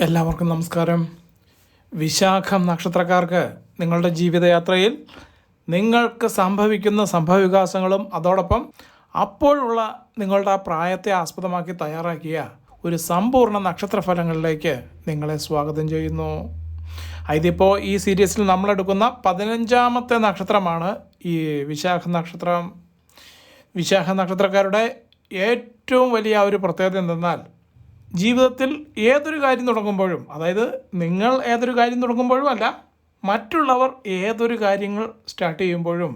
എല്ലാവർക്കും നമസ്കാരം. വിശാഖം നക്ഷത്രക്കാർക്ക് നിങ്ങളുടെ ജീവിതയാത്രയിൽ നിങ്ങൾക്ക് സംഭവിക്കുന്ന സംഭവവികാസങ്ങളും അതോടൊപ്പം അപ്പോഴുള്ള നിങ്ങളുടെ ആ പ്രായത്തെ ആസ്പദമാക്കി തയ്യാറാക്കിയ ഒരു സമ്പൂർണ്ണ നക്ഷത്രഫലങ്ങളിലേക്ക് നിങ്ങളെ സ്വാഗതം ചെയ്യുന്നു. ഇതിപ്പോൾ ഈ സീരീസിൽ നമ്മളെടുക്കുന്ന 15ാമത്തെ നക്ഷത്രമാണ് ഈ വിശാഖ നക്ഷത്രം. വിശാഖ നക്ഷത്രക്കാരുടെ ഏറ്റവും വലിയ ഒരു പ്രത്യേകത എന്തെന്നാൽ, ജീവിതത്തിൽ ഏതൊരു കാര്യം തുടങ്ങുമ്പോഴും, അതായത് നിങ്ങൾ ഏതൊരു കാര്യം തുടങ്ങുമ്പോഴും അല്ല, മറ്റുള്ളവർ ഏതൊരു കാര്യങ്ങൾ സ്റ്റാർട്ട് ചെയ്യുമ്പോഴും,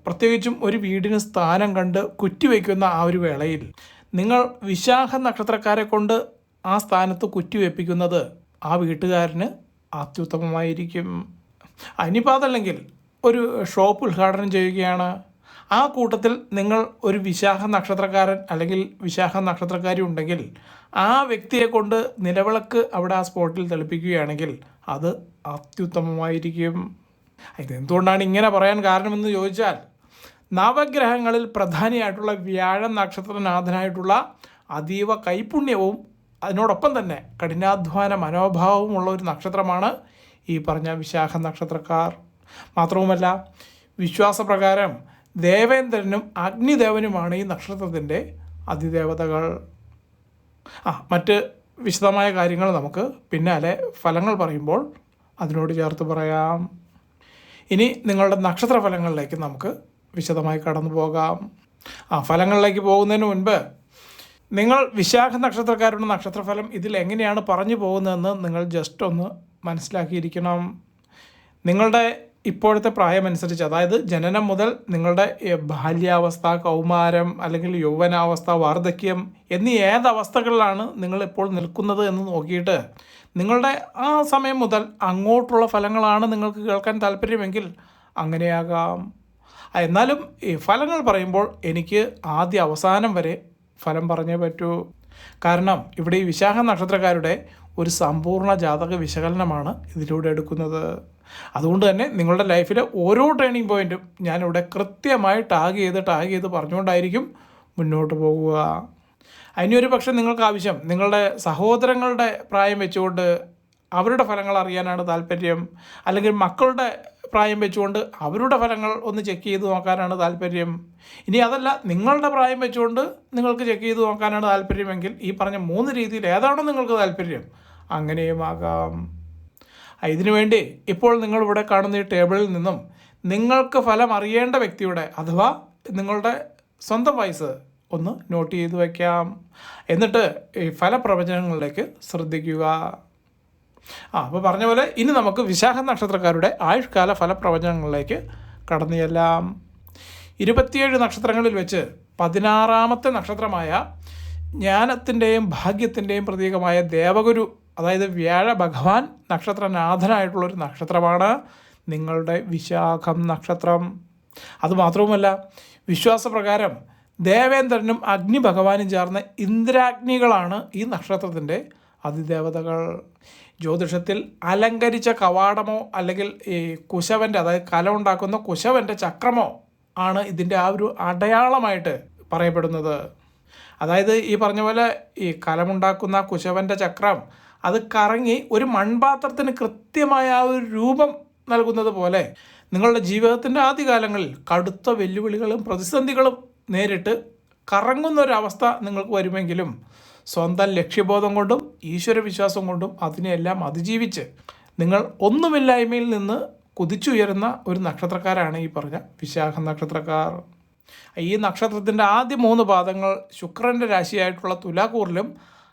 പ്രത്യേകിച്ചും ഒരു വീടിന് സ്ഥാനം കണ്ട് കുറ്റിവെക്കുന്ന ആ ഒരു വേളയിൽ നിങ്ങൾ വിശാഖ നക്ഷത്രക്കാരെ കൊണ്ട് ആ സ്ഥാനത്ത് കുറ്റിവെപ്പിക്കുന്നത് ആ വീട്ടുകാരന് അത്യുത്തമമായിരിക്കും. ഇനിയിപ്പോൾ അതല്ലെങ്കിൽ ഒരു ഷോപ്പ് ഉദ്ഘാടനം ചെയ്യുകയാണ്, ആ കൂട്ടത്തിൽ നിങ്ങൾ ഒരു വിശാഖ നക്ഷത്രക്കാരൻ അല്ലെങ്കിൽ വിശാഖ നക്ഷത്രക്കാരി ഉണ്ടെങ്കിൽ ആ വ്യക്തിയെ കൊണ്ട് നിലവിളക്ക് അവിടെ ആ സ്പോട്ടിൽ തെളിപ്പിക്കുകയാണെങ്കിൽ അത് അത്യുത്തമമായിരിക്കും. ഇതെന്തുകൊണ്ടാണ് ഇങ്ങനെ പറയാൻ കാരണമെന്ന് ചോദിച്ചാൽ, നവഗ്രഹങ്ങളിൽ പ്രധാനിയായിട്ടുള്ള വ്യാഴം നക്ഷത്രനാഥനായിട്ടുള്ള അതീവ കൈപുണ്യവും അതിനോടൊപ്പം തന്നെ കഠിനാധ്വാന മനോഭാവമുള്ള ഒരു നക്ഷത്രമാണ് ഈ പറഞ്ഞ വിശാഖ നക്ഷത്രക്കാർ. മാത്രവുമല്ല, വിശ്വാസപ്രകാരം ദേവേന്ദ്രനും അഗ്നിദേവനുമാണ് ഈ നക്ഷത്രത്തിൻ്റെ അതിദേവതകൾ. മറ്റ് വിശദമായ കാര്യങ്ങൾ നമുക്ക് പിന്നാലെ ഫലങ്ങൾ പറയുമ്പോൾ അതിനോട് ചേർത്ത് പറയാം. ഇനി നിങ്ങളുടെ നക്ഷത്രഫലങ്ങളിലേക്ക് നമുക്ക് വിശദമായി കടന്നു പോകാം. ഫലങ്ങളിലേക്ക് പോകുന്നതിന് മുൻപ് നിങ്ങൾ വിശാഖ നക്ഷത്രക്കാരുടെ നക്ഷത്രഫലം ഇതിൽ എങ്ങനെയാണ് പറഞ്ഞു പോകുന്നതെന്ന് നിങ്ങൾ ജസ്റ്റ് ഒന്ന് മനസ്സിലാക്കിയിരിക്കണം. നിങ്ങളുടെ ഇപ്പോഴത്തെ പ്രായമനുസരിച്ച്, അതായത് ജനനം മുതൽ നിങ്ങളുടെ ബാല്യാവസ്ഥ, കൗമാരം അല്ലെങ്കിൽ യൗവനാവസ്ഥ, വാർദ്ധക്യം എന്നീ ഏതവസ്ഥകളിലാണ് നിങ്ങളിപ്പോൾ നിൽക്കുന്നത് എന്ന് നോക്കിയിട്ട് നിങ്ങളുടെ ആ സമയം മുതൽ അങ്ങോട്ടുള്ള ഫലങ്ങളാണ് നിങ്ങൾക്ക് കേൾക്കാൻ താല്പര്യമെങ്കിൽ അങ്ങനെയാകാം. എന്നാലും ഈ ഫലങ്ങൾ പറയുമ്പോൾ എനിക്ക് ആദ്യ അവസാനം വരെ ഫലം പറഞ്ഞേ പറ്റൂ. കാരണം ഇവിടെ ഈ വിശാഖ നക്ഷത്രക്കാരുടെ ഒരു സമ്പൂർണ്ണ ജാതക വിശകലനമാണ് ഇതിലൂടെ എടുക്കുന്നത്. അതുകൊണ്ട് തന്നെ നിങ്ങളുടെ ലൈഫിലെ ഓരോ ടേണിംഗ് പോയിൻറ്റും ഞാനിവിടെ കൃത്യമായി ടാഗ് ചെയ്ത് പറഞ്ഞുകൊണ്ടായിരിക്കും മുന്നോട്ട് പോകുക. അതിനൊരു പക്ഷേ നിങ്ങൾക്ക് ആവശ്യം നിങ്ങളുടെ സഹോദരങ്ങളുടെ പ്രായം വെച്ചുകൊണ്ട് അവരുടെ ഫലങ്ങൾ അറിയാനാണ് താല്പര്യം, അല്ലെങ്കിൽ മക്കളുടെ പ്രായം വെച്ചുകൊണ്ട് അവരുടെ ഫലങ്ങൾ ഒന്ന് ചെക്ക് ചെയ്ത് നോക്കാനാണ് താല്പര്യം. ഇനി അതല്ല, നിങ്ങളുടെ പ്രായം വെച്ചുകൊണ്ട് നിങ്ങൾക്ക് ചെക്ക് ചെയ്ത് നോക്കാനാണ് താല്പര്യമെങ്കിൽ ഈ പറഞ്ഞ 3 രീതിയിൽ ഏതാണോ നിങ്ങൾക്ക് താല്പര്യം അങ്ങനെയുമാകാം. ഇതിനു വേണ്ടി ഇപ്പോൾ നിങ്ങളിവിടെ കാണുന്ന ഈ ടേബിളിൽ നിന്നും നിങ്ങൾക്ക് ഫലം അറിയേണ്ട വ്യക്തിയുടെ അഥവാ നിങ്ങളുടെ സ്വന്തം വയസ്സ് ഒന്ന് നോട്ട് ചെയ്ത് വയ്ക്കാം. എന്നിട്ട് ഈ ഫലപ്രവചനങ്ങളിലേക്ക് ശ്രദ്ധിക്കുക. അപ്പോൾ പറഞ്ഞ പോലെ ഇനി നമുക്ക് വിശാഖ നക്ഷത്രക്കാരുടെ ആയുഷ്കാല ഫലപ്രവചനങ്ങളിലേക്ക് കടന്നു ചെല്ലാം. 27 നക്ഷത്രങ്ങളിൽ വെച്ച് 16ാമത്തെ നക്ഷത്രമായ ജ്ഞാനത്തിൻ്റെയും ഭാഗ്യത്തിൻ്റെയും പ്രതീകമായ ദേവഗുരു, അതായത് വ്യാഴ ഭഗവാൻ നക്ഷത്രനാഥനായിട്ടുള്ളൊരു നക്ഷത്രമാണ് നിങ്ങളുടെ വിശാഖം നക്ഷത്രം. അതുമാത്രവുമല്ല, വിശ്വാസപ്രകാരം ദേവേന്ദ്രനും അഗ്നി ഭഗവാനും ചേർന്ന ഇന്ദ്രാഗ്നികളാണ് ഈ നക്ഷത്രത്തിൻ്റെ അതിദേവതകൾ. ജ്യോതിഷത്തിൽ അലങ്കരിച്ച കവാടമോ അല്ലെങ്കിൽ ഈ കുശവൻ്റെ, അതായത് കല ഉണ്ടാക്കുന്ന കുശവൻ്റെ ചക്രമോ ആണ് ഇതിൻ്റെ ആ ഒരു അടയാളമായിട്ട് പറയപ്പെടുന്നത്. അതായത് ഈ പറഞ്ഞ പോലെ ഈ കലമുണ്ടാക്കുന്ന കുശവൻ്റെ ചക്രം അത് കറങ്ങി ഒരു മൺപാത്രത്തിന് കൃത്യമായ ആ ഒരു രൂപം നൽകുന്നത് പോലെ നിങ്ങളുടെ ജീവിതത്തിൻ്റെ ആദ്യകാലങ്ങളിൽ കടുത്ത വെല്ലുവിളികളും പ്രതിസന്ധികളും നേരിട്ട് കറങ്ങുന്നൊരവസ്ഥ നിങ്ങൾക്ക് വരുമെങ്കിലും സ്വന്തം ലക്ഷ്യബോധം കൊണ്ടും ഈശ്വരവിശ്വാസം കൊണ്ടും അതിനെല്ലാം അതിജീവിച്ച് നിങ്ങൾ ഒന്നുമില്ലായ്മയിൽ നിന്ന് കുതിച്ചുയരുന്ന ഒരു നക്ഷത്രക്കാരാണ് ഈ പറഞ്ഞ വിശാഖ നക്ഷത്രക്കാർ. ഈ നക്ഷത്രത്തിൻ്റെ ആദ്യ 3 പാദങ്ങൾ ശുക്രൻ്റെ രാശിയായിട്ടുള്ള തുലാക്കൂറിലും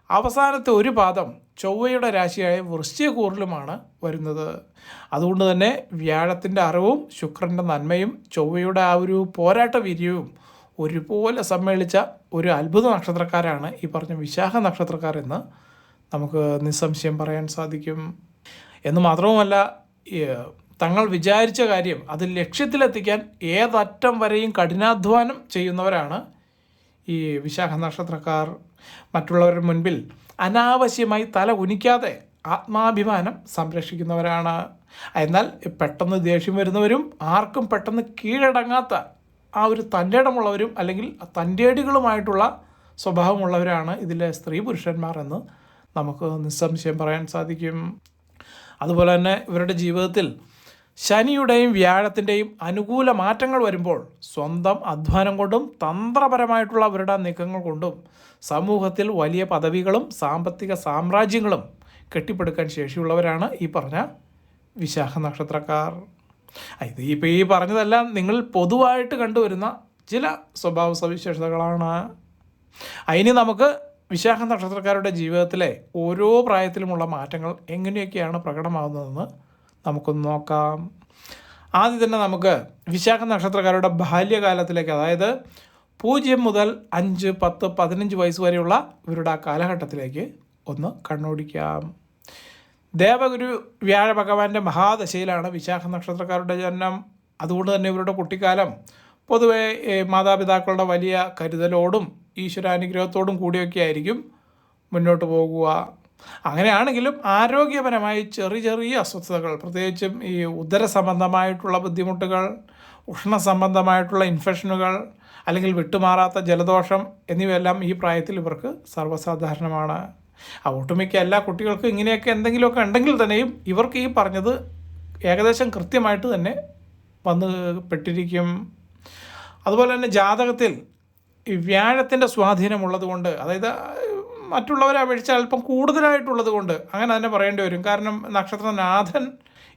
അവസാനത്തെ ഒരു പാദം ചൊവ്വയുടെ രാശിയായ വൃശ്ചികക്കൂറിലുമാണ് വരുന്നത്. അതുകൊണ്ട് തന്നെ വ്യാഴത്തിൻ്റെ അറിവും ശുക്രൻ്റെ നന്മയും ചൊവ്വയുടെ ആ ഒരു പോരാട്ട വീര്യവും ഒരുപോലെ സമ്മേളിച്ച ഒരു അത്ഭുത നക്ഷത്രക്കാരാണ് ഈ പറഞ്ഞ വിശാഖ നക്ഷത്രക്കാർ എന്ന് നമുക്ക് നിസ്സംശയം പറയാൻ സാധിക്കും. എന്ന് മാത്രവുമല്ല, തങ്ങൾ വിചാരിച്ച കാര്യം അത് ലക്ഷ്യത്തിലെത്തിക്കാൻ ഏതറ്റം വരെയും കഠിനാധ്വാനം ചെയ്യുന്നവരാണ് ഈ വിശാഖ നക്ഷത്രക്കാർ. മറ്റുള്ളവരുടെ മുൻപിൽ അനാവശ്യമായി തല കുനിക്കാതെ ആത്മാഭിമാനം സംരക്ഷിക്കുന്നവരാണ്. എന്നാൽ പെട്ടെന്ന് ദേഷ്യം വരുന്നവരും ആർക്കും പെട്ടെന്ന് കീഴടങ്ങാത്ത ആ ഒരു തൻ്റെടമുള്ളവരും അല്ലെങ്കിൽ തൻ്റേടികളുമായിട്ടുള്ള സ്വഭാവമുള്ളവരാണ് ഇതിലെ സ്ത്രീ പുരുഷന്മാർ എന്ന് നമുക്ക് നിസ്സംശയം പറയാൻ സാധിക്കും. അതുപോലെ തന്നെ ഇവരുടെ ജീവിതത്തിൽ ശനിയുടെയും വ്യാഴത്തിൻ്റെയും അനുകൂല മാറ്റങ്ങൾ വരുമ്പോൾ സ്വന്തം അധ്വാനം കൊണ്ടും തന്ത്രപരമായിട്ടുള്ള അവരുടെ നീക്കങ്ങൾ കൊണ്ടും സമൂഹത്തിൽ വലിയ പദവികളും സാമ്പത്തിക സാമ്രാജ്യങ്ങളും കെട്ടിപ്പടുക്കാൻ ശേഷിയുള്ളവരാണ് ഈ പറഞ്ഞ വിശാഖ നക്ഷത്രക്കാർ. ഇത് ഇപ്പോൾ ഈ പറഞ്ഞതെല്ലാം നിങ്ങൾ പൊതുവായിട്ട് കണ്ടുവരുന്ന ചില സ്വഭാവ സവിശേഷതകളാണ്. അതിന് നമുക്ക് വിശാഖ നക്ഷത്രക്കാരുടെ ജീവിതത്തിലെ ഓരോ പ്രായത്തിലുമുള്ള മാറ്റങ്ങൾ എങ്ങനെയൊക്കെയാണ് പ്രകടമാകുന്നതെന്ന് നമുക്കൊന്ന് നോക്കാം. ആദ്യം തന്നെ നമുക്ക് വിശാഖ നക്ഷത്രക്കാരുടെ ബാല്യകാലത്തിലേക്ക്, അതായത് 0 മുതൽ 5, 10, 15 വയസ്സ് വരെയുള്ള ഇവരുടെ ആ കാലഘട്ടത്തിലേക്ക് ഒന്ന് കണ്ണോടിക്കാം. ദേവഗുരു വ്യാഴ ഭഗവാന്റെ മഹാദശയിലാണ് വിശാഖ നക്ഷത്രക്കാരുടെ ജനനം. അതുകൊണ്ട് തന്നെ ഇവരുടെ കുട്ടിക്കാലം പൊതുവെ മാതാപിതാക്കളുടെ വലിയ കരുതലോടും ഈശ്വരാനുഗ്രഹത്തോടും കൂടിയൊക്കെ ആയിരിക്കും മുന്നോട്ട് പോകുക. അങ്ങനെയാണെങ്കിലും ആരോഗ്യപരമായി ചെറിയ അസ്വസ്ഥതകൾ, പ്രത്യേകിച്ചും ഈ ഉദര സംബന്ധമായിട്ടുള്ള ബുദ്ധിമുട്ടുകൾ, ഉഷ്ണസംബന്ധമായിട്ടുള്ള ഇൻഫെക്ഷനുകൾ, അല്ലെങ്കിൽ വിട്ടുമാറാത്ത ജലദോഷം എന്നിവയെല്ലാം ഈ പ്രായത്തിൽ ഇവർക്ക് സർവ്വസാധാരണമാണ്. ഒട്ടുമിക്ക എല്ലാ കുട്ടികൾക്കും ഇങ്ങനെയൊക്കെ എന്തെങ്കിലുമൊക്കെ ഉണ്ടെങ്കിൽ തന്നെയും ഇവർക്ക് ഈ പറഞ്ഞത് ഏകദേശം കൃത്യമായിട്ട് തന്നെ വന്ന് പെട്ടിരിക്കും. അതുപോലെ തന്നെ ജാതകത്തിൽ ഈ വ്യാഴത്തിൻ്റെ സ്വാധീനമുള്ളത് കൊണ്ട്, അതായത് മറ്റുള്ളവരെ അപേക്ഷിച്ച് അല്പം കൂടുതലായിട്ടുള്ളത് കൊണ്ട് അങ്ങനെ തന്നെ പറയേണ്ടി വരും. കാരണം നക്ഷത്രനാഥൻ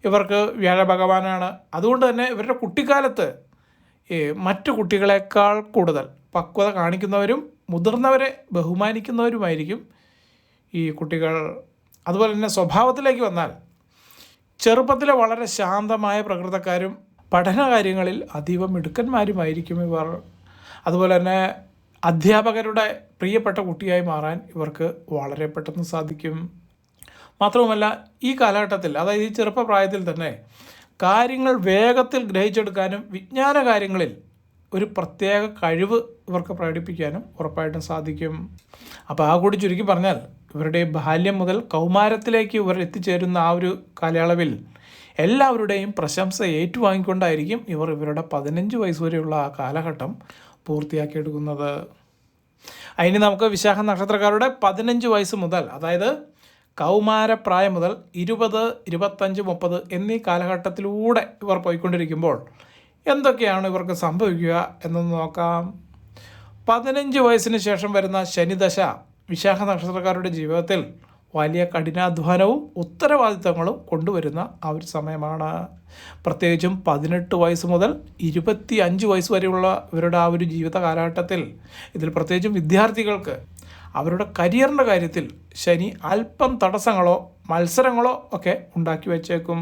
ഇവർക്ക് വ്യാഴ ഭഗവാനാണ്. അതുകൊണ്ട് തന്നെ ഇവരുടെ കുട്ടിക്കാലത്ത് മറ്റു കുട്ടികളെക്കാൾ കൂടുതൽ പക്വത കാണിക്കുന്നവരും മുതിർന്നവരെ ബഹുമാനിക്കുന്നവരുമായിരിക്കും ഈ കുട്ടികൾ. അതുപോലെ തന്നെ സ്വഭാവത്തിലേക്ക് വന്നാൽ ചെറുപ്പത്തിലെ വളരെ ശാന്തമായ പ്രകൃതക്കാരും പഠന കാര്യങ്ങളിൽ അതീവ മിടുക്കന്മാരുമായിരിക്കും ഇവർ. അതുപോലെ തന്നെ അധ്യാപകരുടെ പ്രിയപ്പെട്ട കുട്ടിയായി മാറാൻ ഇവർക്ക് വളരെ പെട്ടെന്ന് സാധിക്കും. മാത്രവുമല്ല ഈ കാലഘട്ടത്തിൽ, അതായത് ഈ ചെറുപ്പപ്രായത്തിൽ തന്നെ കാര്യങ്ങൾ വേഗത്തിൽ ഗ്രഹിച്ചെടുക്കാനും വിജ്ഞാന കാര്യങ്ങളിൽ ഒരു പ്രത്യേക കഴിവ് ഇവർക്ക് പ്രകടിപ്പിക്കാനും ഉറപ്പായിട്ടും സാധിക്കും. അപ്പോൾ ആ കൂടി ചുരുക്കി പറഞ്ഞാൽ ഇവരുടെ ബാല്യം മുതൽ കൗമാരത്തിലേക്ക് ഇവർ എത്തിച്ചേരുന്ന ആ ഒരു കാലയളവിൽ എല്ലാവരുടെയും പ്രശംസ ഏറ്റുവാങ്ങിക്കൊണ്ടായിരിക്കും ഇവരുടെ 15 വയസ്സ് വരെയുള്ള ആ കാലഘട്ടം പൂർത്തിയാക്കിയെടുക്കുന്നത്. അതിന് നമുക്ക് വിശാഖ നക്ഷത്രക്കാരുടെ 15 വയസ്സ് മുതൽ, അതായത് കൗമാരപ്രായം മുതൽ 20, 25, 30 എന്നീ കാലഘട്ടത്തിലൂടെ ഇവർ പോയിക്കൊണ്ടിരിക്കുമ്പോൾ എന്തൊക്കെയാണ് ഇവർക്ക് സംഭവിക്കുക എന്നൊന്ന് നോക്കാം. 15 വയസ്സിന് ശേഷം വരുന്ന ശനിദശ വിശാഖ നക്ഷത്രക്കാരുടെ ജീവിതത്തിൽ വലിയ കഠിനാധ്വാനവും ഉത്തരവാദിത്തങ്ങളും കൊണ്ടുവരുന്ന ആ ഒരു സമയമാണ്. പ്രത്യേകിച്ചും 18 വയസ്സ് മുതൽ 25 വയസ്സ് വരെയുള്ള ഇവരുടെ ആ ഒരു ജീവിത കാലഘട്ടത്തിൽ, ഇതിൽ പ്രത്യേകിച്ചും വിദ്യാർത്ഥികൾക്ക് അവരുടെ കരിയറിൻ്റെ കാര്യത്തിൽ ശനി അല്പം തടസ്സങ്ങളോ മത്സരങ്ങളോ ഒക്കെ ഉണ്ടാക്കി വച്ചേക്കും.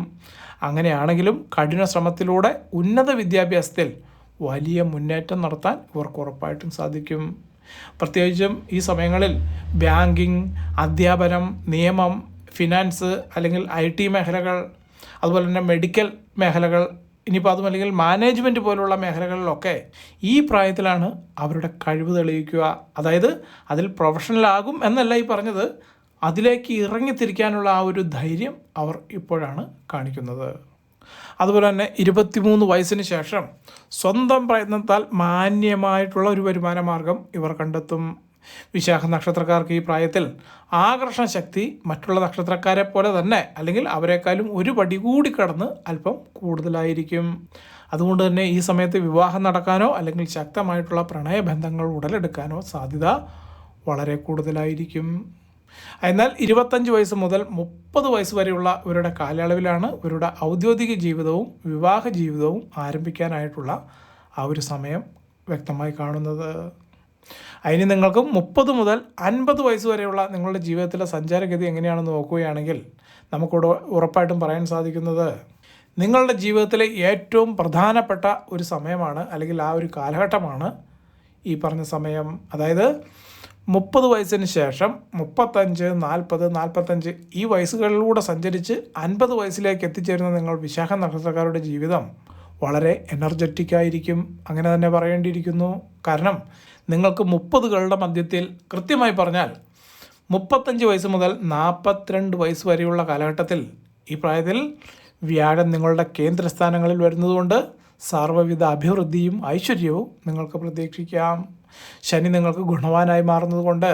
അങ്ങനെയാണെങ്കിലും കഠിന ശ്രമത്തിലൂടെ ഉന്നത വിദ്യാഭ്യാസത്തിൽ വലിയ മുന്നേറ്റം നടത്താൻ ഇവർക്ക് ഉറപ്പായിട്ടും സാധിക്കും. പ്രത്യേകിച്ചും ഈ സമയങ്ങളിൽ ബാങ്കിങ്, അധ്യാപനം, നിയമം, ഫിനാൻസ് അല്ലെങ്കിൽ IT മേഖലകൾ, അതുപോലെ തന്നെ മെഡിക്കൽ മേഖലകൾ, ഇനിയിപ്പോൾ അതുമല്ലെങ്കിൽ മാനേജ്മെൻറ്റ് പോലുള്ള മേഖലകളിലൊക്കെ ഈ പ്രായത്തിലാണ് അവരുടെ കഴിവ് തെളിയിക്കുക. അതായത് അതിൽ പ്രൊഫഷണലാകും എന്നല്ല ഈ പറഞ്ഞത്, അതിലേക്ക് ഇറങ്ങിത്തിരിക്കാനുള്ള ആ ഒരു ധൈര്യം അവർ ഇപ്പോഴാണ് കാണിക്കുന്നത്. അതുപോലെ തന്നെ 23 വയസ്സിന് ശേഷം സ്വന്തം പ്രയത്നത്താൽ മാന്യമായിട്ടുള്ള ഒരു വരുമാന മാർഗം ഇവർ കണ്ടെത്തും. വിശാഖ നക്ഷത്രക്കാർക്ക് ഈ പ്രായത്തിൽ ആകർഷണ ശക്തി മറ്റുള്ള നക്ഷത്രക്കാരെ പോലെ തന്നെ, അല്ലെങ്കിൽ അവരെക്കാളും ഒരു പടി കൂടി കടന്ന് അല്പം കൂടുതലായിരിക്കും. അതുകൊണ്ട് തന്നെ ഈ സമയത്ത് വിവാഹം നടക്കാനോ അല്ലെങ്കിൽ ശക്തമായിട്ടുള്ള പ്രണയബന്ധങ്ങൾ ഉടലെടുക്കാനോ സാധ്യത വളരെ കൂടുതലായിരിക്കും. എന്നാൽ 25 വയസ്സ് മുതൽ 30 വയസ്സ് വരെയുള്ള ഇവരുടെ കാലയളവിലാണ് ഇവരുടെ ഔദ്യോഗിക ജീവിതവും വിവാഹ ജീവിതവും ആരംഭിക്കാനായിട്ടുള്ള ആ ഒരു സമയം വ്യക്തമായി കാണുന്നത്. അതിന് നിങ്ങൾക്ക് 30 മുതൽ 50 വയസ്സ് വരെയുള്ള നിങ്ങളുടെ ജീവിതത്തിലെ സഞ്ചാരഗതി എങ്ങനെയാണെന്ന് നോക്കുകയാണെങ്കിൽ നമുക്കിവിടെ ഉറപ്പായിട്ടും പറയാൻ സാധിക്കുന്നത്, നിങ്ങളുടെ ജീവിതത്തിലെ ഏറ്റവും പ്രധാനപ്പെട്ട ഒരു സമയമാണ്, അല്ലെങ്കിൽ ആ ഒരു കാലഘട്ടമാണ് ഈ പറഞ്ഞ സമയം. അതായത് 30 വയസ്സിന് ശേഷം 35, 40, 45 ഈ വയസ്സുകളിലൂടെ സഞ്ചരിച്ച് 50 വയസ്സിലേക്ക് എത്തിച്ചേരുന്ന നിങ്ങൾ വിശാഖ നക്ഷത്രക്കാരുടെ ജീവിതം വളരെ എനർജറ്റിക്കായിരിക്കും. അങ്ങനെ തന്നെ പറയേണ്ടിയിരിക്കുന്നു. കാരണം നിങ്ങൾക്ക് 30കളുടെ മധ്യത്തിൽ, കൃത്യമായി പറഞ്ഞാൽ 35 വയസ്സ് മുതൽ 42 വയസ്സ് വരെയുള്ള കാലഘട്ടത്തിൽ, ഈ പ്രായത്തിൽ വ്യാഴം നിങ്ങളുടെ കേന്ദ്രസ്ഥാനങ്ങളിൽ വരുന്നതുകൊണ്ട് സർവ്വവിധ അഭിവൃദ്ധിയും ഐശ്വര്യവും നിങ്ങൾക്ക് പ്രതീക്ഷിക്കാം. ശനി നിങ്ങൾക്ക് ഗുണവാനായി മാറുന്നത് കൊണ്ട്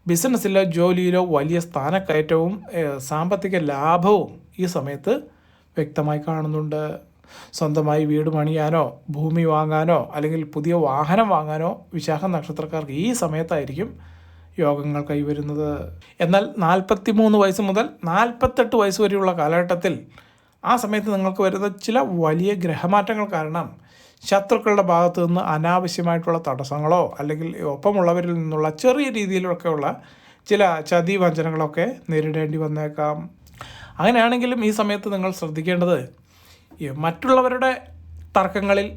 ബിസിനസ്സിലോ ജോലിയിലോ വലിയ സ്ഥാനക്കയറ്റവും സാമ്പത്തിക ലാഭവും ഈ സമയത്ത് വ്യക്തമായി കാണുന്നുണ്ട്. സ്വന്തമായി വീട് പണിയാനോ ഭൂമി വാങ്ങാനോ അല്ലെങ്കിൽ പുതിയ വാഹനം വാങ്ങാനോ വിശാഖ നക്ഷത്രക്കാർക്ക് ഈ സമയത്തായിരിക്കും യോഗങ്ങൾ കൈവരുന്നത്. എന്നാൽ 43 വയസ്സ് മുതൽ 48 വയസ്സ് വരെയുള്ള കാലഘട്ടത്തിൽ ആ സമയത്ത് നിങ്ങൾക്ക് വരുന്ന ചില വലിയ ഗ്രഹമാറ്റങ്ങൾ കാരണം ശത്രുക്കളുടെ ഭാഗത്തു നിന്ന് അനാവശ്യമായിട്ടുള്ള തടസ്സങ്ങളോ അല്ലെങ്കിൽ ഒപ്പമുള്ളവരിൽ നിന്നുള്ള ചെറിയ രീതിയിലൊക്കെയുള്ള ചില ചതി വഞ്ചനകളൊക്കെ നേരിടേണ്ടി വന്നേക്കാം. അങ്ങനെയാണെങ്കിലും ഈ സമയത്ത് നിങ്ങൾ ശ്രദ്ധിക്കേണ്ടത് മറ്റുള്ളവരുടെ തർക്കങ്ങളിൽ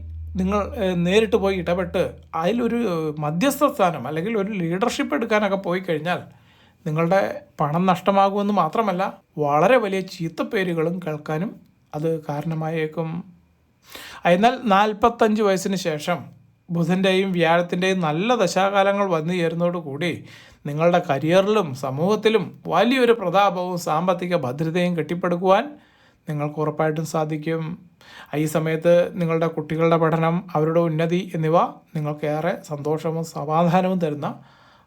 നിങ്ങൾ നേരിട്ട് പോയി ഇടപെട്ട് അതിലൊരു മധ്യസ്ഥ സ്ഥാനം അല്ലെങ്കിൽ ഒരു ലീഡർഷിപ്പ് എടുക്കാനൊക്കെ പോയി കഴിഞ്ഞാൽ നിങ്ങളുടെ പണം നഷ്ടമാകുമെന്ന് മാത്രമല്ല വളരെ വലിയ ചീത്തപ്പേരുകളും കേൾക്കാനും അത് കാരണമായേക്കും. എന്നാൽ 45 വയസ്സിന് ശേഷം ബുധൻ്റെയും വ്യാഴത്തിൻ്റെയും നല്ല ദശാകാലങ്ങൾ വന്നു ചേരുന്നതോടുകൂടി നിങ്ങളുടെ കരിയറിലും സമൂഹത്തിലും വലിയൊരു പ്രതാപവും സാമ്പത്തിക ഭദ്രതയും കെട്ടിപ്പടുക്കുവാൻ നിങ്ങൾക്ക് ഉറപ്പായിട്ടും സാധിക്കും. ഈ സമയത്ത് നിങ്ങളുടെ കുട്ടികളുടെ പഠനം, അവരുടെ ഉന്നതി എന്നിവ നിങ്ങൾക്കേറെ സന്തോഷവും സമാധാനവും തരുന്ന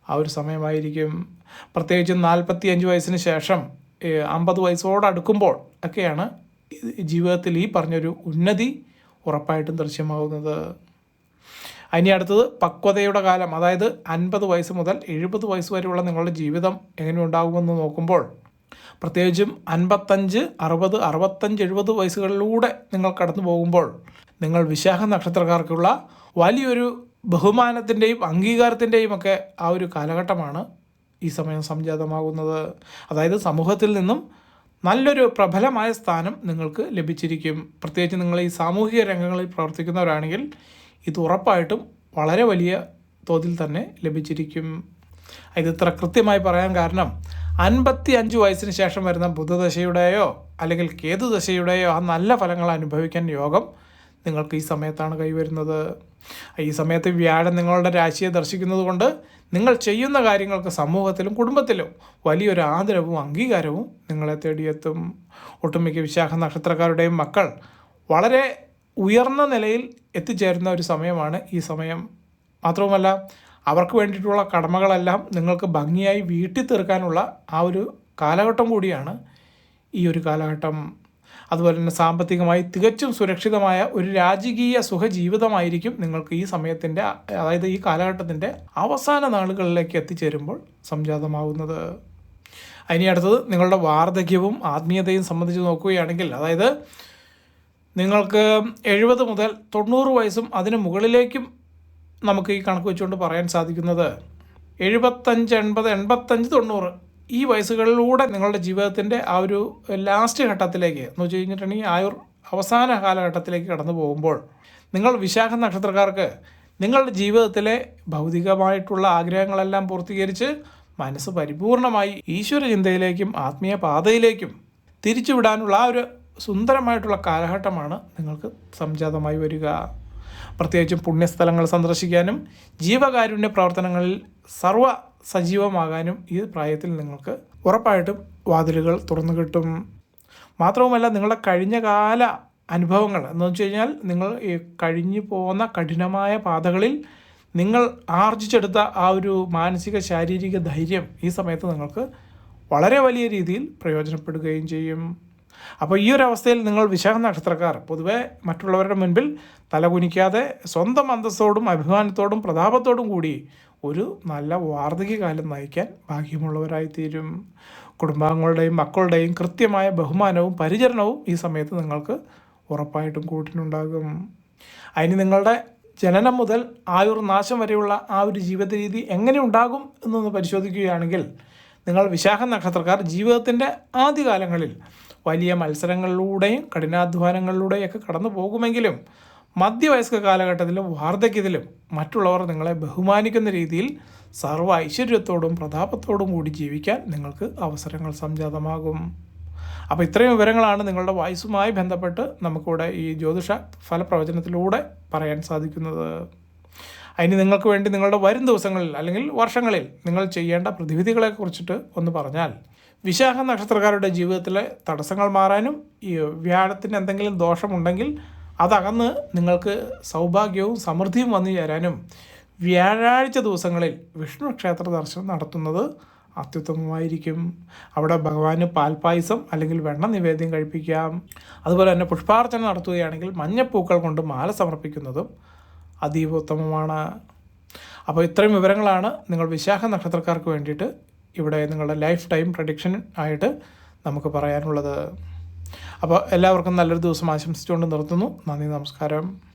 ആ ഒരു സമയമായിരിക്കും. പ്രത്യേകിച്ചും 45 വയസ്സിന് ശേഷം 50 വയസ്സോടടുക്കുമ്പോൾ ഒക്കെയാണ് ജീവിതത്തിൽ ഈ പറഞ്ഞൊരു ഉന്നതി ഉറപ്പായിട്ടും ദൃശ്യമാകുന്നത്. ഇനി അടുത്തത് പക്വതയുടെ കാലം, അതായത് 50 വയസ്സ് മുതൽ 70 വയസ്സ് വരെയുള്ള നിങ്ങളുടെ ജീവിതം എങ്ങനെ ഉണ്ടാകുമെന്ന് നോക്കുമ്പോൾ പ്രത്യേകിച്ചും 55, 60, 65, 70 വയസ്സുകളിലൂടെ നിങ്ങൾ കടന്നു പോകുമ്പോൾ നിങ്ങൾ വിശാഖ നക്ഷത്രക്കാർക്കുള്ള വലിയൊരു ബഹുമാനത്തിൻ്റെയും അംഗീകാരത്തിൻ്റെയും ഒക്കെ ആ ഒരു കാലഘട്ടമാണ് ഈ സമയം സംജാതമാകുന്നത്. അതായത് സമൂഹത്തിൽ നിന്നും നല്ലൊരു പ്രബലമായ സ്ഥാനം നിങ്ങൾക്ക് ലഭിച്ചിരിക്കും. പ്രത്യേകിച്ച് നിങ്ങൾ ഈ സാമൂഹിക രംഗങ്ങളിൽ പ്രവർത്തിക്കുന്നവരാണെങ്കിൽ ഇത് ഉറപ്പായിട്ടും വളരെ വലിയ തോതിൽ തന്നെ ലഭിച്ചിരിക്കും. ഇത് ഇത്ര കൃത്യമായി പറയാൻ കാരണം 55 വയസ്സിന് ശേഷം വരുന്ന ബുധദശയുടെയോ അല്ലെങ്കിൽ കേതുദശയുടെയോ ആ നല്ല ഫലങ്ങൾ അനുഭവിക്കാൻ യോഗം നിങ്ങൾക്ക് ഈ സമയത്താണ് കൈവരുന്നത്. ഈ സമയത്ത് വ്യാഴം നിങ്ങളുടെ രാശിയെ ദർശിക്കുന്നത് കൊണ്ട് നിങ്ങൾ ചെയ്യുന്ന കാര്യങ്ങൾക്ക് സമൂഹത്തിലും കുടുംബത്തിലും വലിയൊരു ആദരവും അംഗീകാരവും നിങ്ങളെ തേടിയെത്തും. ഒട്ടുമിക്ക വിശാഖ നക്ഷത്രക്കാരുടെയും മക്കൾ വളരെ ഉയർന്ന നിലയിൽ എത്തിച്ചേരുന്ന ഒരു സമയമാണ് ഈ സമയം. മാത്രവുമല്ല അവർക്ക് വേണ്ടിയിട്ടുള്ള കടമകളെല്ലാം നിങ്ങൾക്ക് ഭംഗിയായി വീട്ടി തീർക്കാനുള്ള ആ ഒരു കാലഘട്ടം കൂടിയാണ് ഈ ഒരു കാലഘട്ടം. അതുപോലെ തന്നെ സാമ്പത്തികമായി തികച്ചും സുരക്ഷിതമായ ഒരു രാജകീയ സുഖജീവിതമായിരിക്കും നിങ്ങൾക്ക് ഈ സമയത്തിൻ്റെ, അതായത് ഈ കാലഘട്ടത്തിൻ്റെ അവസാന നാളുകളിലേക്ക് എത്തിച്ചേരുമ്പോൾ സംജാതമാകുന്നത്. ഇനി അടുത്തത് നിങ്ങളുടെ വാർദ്ധക്യവും ആത്മീയതയും സംബന്ധിച്ച് നോക്കുകയാണെങ്കിൽ, അതായത് നിങ്ങൾക്ക് 70 മുതൽ 90 വയസ്സും അതിന് മുകളിലേക്കും നമുക്ക് ഈ കണക്ക് വെച്ചുകൊണ്ട് പറയാൻ സാധിക്കുന്നത് 75, 80, 85, 90 ഈ വയസ്സുകളിലൂടെ നിങ്ങളുടെ ജീവിതത്തിൻ്റെ ആ ഒരു ലാസ്റ്റ് ഘട്ടത്തിലേക്ക് എന്ന് വെച്ച് കഴിഞ്ഞിട്ടുണ്ടെങ്കിൽ ആയുർ അവസാന കാലഘട്ടത്തിലേക്ക് കടന്നു പോകുമ്പോൾ നിങ്ങൾ വിശാഖ നക്ഷത്രക്കാർക്ക് നിങ്ങളുടെ ജീവിതത്തിലെ ഭൗതികമായിട്ടുള്ള ആഗ്രഹങ്ങളെല്ലാം പൂർത്തീകരിച്ച് മനസ്സ് പരിപൂർണമായി ഈശ്വര ചിന്തയിലേക്കും ആത്മീയ പാതയിലേക്കും തിരിച്ചുവിടാനുള്ള ആ ഒരു സുന്ദരമായിട്ടുള്ള കാലഘട്ടമാണ് നിങ്ങൾക്ക് സംജാതമായി വരിക. പ്രത്യേകിച്ചും പുണ്യസ്ഥലങ്ങൾ സന്ദർശിക്കാനും ജീവകാരുണ്യ പ്രവർത്തനങ്ങളിൽ സർവ്വ സജീവമാകാനും ഈ പ്രായത്തിൽ നിങ്ങൾക്ക് ഉറപ്പായിട്ടും വാതിലുകൾ തുറന്നു കിട്ടും. മാത്രവുമല്ല നിങ്ങളുടെ കഴിഞ്ഞകാല അനുഭവങ്ങൾ എന്ന് വെച്ച് കഴിഞ്ഞാൽ നിങ്ങൾ ഈ കഴിഞ്ഞു പോകുന്ന കഠിനമായ പാതകളിൽ നിങ്ങൾ ആർജിച്ചെടുത്ത ആ ഒരു മാനസിക ശാരീരിക ധൈര്യം ഈ സമയത്ത് നിങ്ങൾക്ക് വളരെ വലിയ രീതിയിൽ പ്രയോജനപ്പെടുകയും ചെയ്യും. അപ്പോൾ ഈ ഒരു അവസ്ഥയിൽ നിങ്ങൾ വിശാഖ നക്ഷത്രക്കാർ പൊതുവെ മറ്റുള്ളവരുടെ മുൻപിൽ തലകുനിക്കാതെ സ്വന്തം അന്തസ്സോടും അഭിമാനത്തോടും പ്രതാപത്തോടും കൂടി ഒരു നല്ല വാർദ്ധക്യകാലം നയിക്കാൻ ഭാഗ്യമുള്ളവരായിത്തീരും. കുടുംബാംഗങ്ങളുടെയും മക്കളുടെയും കൃത്യമായ ബഹുമാനവും പരിചരണവും ഈ സമയത്ത് നിങ്ങൾക്ക് ഉറപ്പായിട്ടും കൂട്ടിനുണ്ടാകും. അതിന് നിങ്ങളുടെ ജനനം മുതൽ ആയുർ നാശം വരെയുള്ള ആ ഒരു ജീവിത രീതി എങ്ങനെ ഉണ്ടാകും എന്നൊന്ന് പരിശോധിക്കുകയാണെങ്കിൽ നിങ്ങൾ വിശാഖ നക്ഷത്രക്കാർ ജീവിതത്തിൻ്റെ ആദ്യകാലങ്ങളിൽ വലിയ മത്സരങ്ങളിലൂടെയും കഠിനാധ്വാനങ്ങളിലൂടെയൊക്കെ കടന്നു പോകുമെങ്കിലും മധ്യവയസ്ക കാലഘട്ടത്തിലും വാർദ്ധക്യത്തിലും മറ്റുള്ളവർ നിങ്ങളെ ബഹുമാനിക്കുന്ന രീതിയിൽ സർവ്വ ഐശ്വര്യത്തോടും പ്രതാപത്തോടും കൂടി ജീവിക്കാൻ നിങ്ങൾക്ക് അവസരങ്ങൾ സംജാതമാകും. അപ്പോൾ ഇത്രയും വിവരങ്ങളാണ് നിങ്ങളുടെ വയസ്സുമായി ബന്ധപ്പെട്ട് നമുക്കിവിടെ ഈ ജ്യോതിഷ ഫലപ്രവചനത്തിലൂടെ പറയാൻ സാധിക്കുന്നത്. അതിന് നിങ്ങൾക്ക് വേണ്ടി നിങ്ങളുടെ വരും ദിവസങ്ങളിൽ അല്ലെങ്കിൽ വർഷങ്ങളിൽ നിങ്ങൾ ചെയ്യേണ്ട പ്രതിവിധികളെ കുറിച്ചിട്ട് ഒന്ന് പറഞ്ഞാൽ, വിശാഖ നക്ഷത്രക്കാരുടെ ജീവിതത്തിലെ തടസ്സങ്ങൾ മാറാനും ഈ വ്യാഴത്തിന് എന്തെങ്കിലും ദോഷമുണ്ടെങ്കിൽ അതകന്ന് നിങ്ങൾക്ക് സൗഭാഗ്യവും സമൃദ്ധിയും വന്നു ചേരാനും വ്യാഴാഴ്ച ദിവസങ്ങളിൽ വിഷ്ണു ക്ഷേത്ര ദർശനം നടത്തുന്നത് അത്യുത്തമമായിരിക്കും. അവിടെ ഭഗവാന് പാൽപ്പായസം അല്ലെങ്കിൽ വെണ്ണ നിവേദ്യം കഴിപ്പിക്കാം. അതുപോലെ തന്നെ പുഷ്പാർച്ചന നടത്തുകയാണെങ്കിൽ മഞ്ഞപ്പൂക്കൾ കൊണ്ട് മാല സമർപ്പിക്കുന്നതും അതീവ ഉത്തമമാണ്. അപ്പോൾ ഇത്രയും വിവരങ്ങളാണ് നിങ്ങൾ വിശാഖ നക്ഷത്രക്കാർക്ക് വേണ്ടിയിട്ട് ഇവിടെ നിങ്ങളുടെ ലൈഫ് ടൈം പ്രഡിക്ഷൻ ആയിട്ട് നമുക്ക് പറയാനുള്ളത്. അപ്പോൾ എല്ലാവർക്കും നല്ലൊരു ദിവസം ആശംസിച്ചുകൊണ്ട് നിർത്തുന്നു. നന്ദി, നമസ്കാരം.